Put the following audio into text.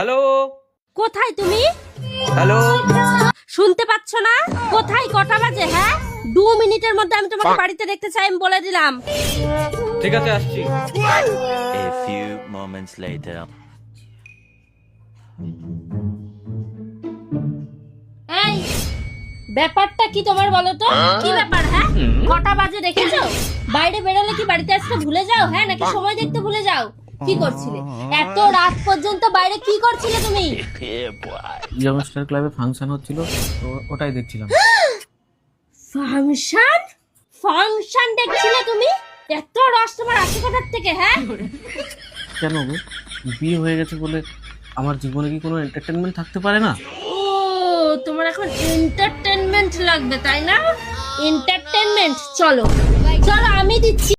Hello কোথায় তুমি? Hello শুনতে পাচ্ছ না? কোথায়? কটা বাজে? হ্যাঁ, 2 মিনিটের মধ্যে আমি তোমাকে বাড়িতে দেখতে চাই, আমি বলে দিলাম। ঠিক আছে আসছি। A few moments later. এই ব্যাপারটা কি তোমার বলো তো? কি ব্যাপার? হ্যাঁ, কটা বাজে দেখেছো? বাইরে বেরোলে কি বাড়িতে আসতে ভুলে যাও? হ্যাঁ, নাকি সময় দেখতে ভুলে যাও? কি করছিলে এত রাত পর্যন্ত বাইরে? কি করছিলে তুমি? ইয়ংস্টার ক্লাবে ফাংশন হচ্ছিল, তো ওটাই দেখছিলাম। ফাংশন? ফাংশন দেখছিলে তুমি? এত রস তোমার আসে কোথার থেকে? হ্যাঁ, কেন গো, বিয়ে হয়ে গেছে বলে আমার জীবনে কি কোনো এন্টারটেনমেন্ট থাকতে পারে না? ও তোমার এখন এন্টারটেনমেন্ট লাগবে তাই না? এন্টারটেনমেন্ট, চলো চলো আমি দিচ্ছি।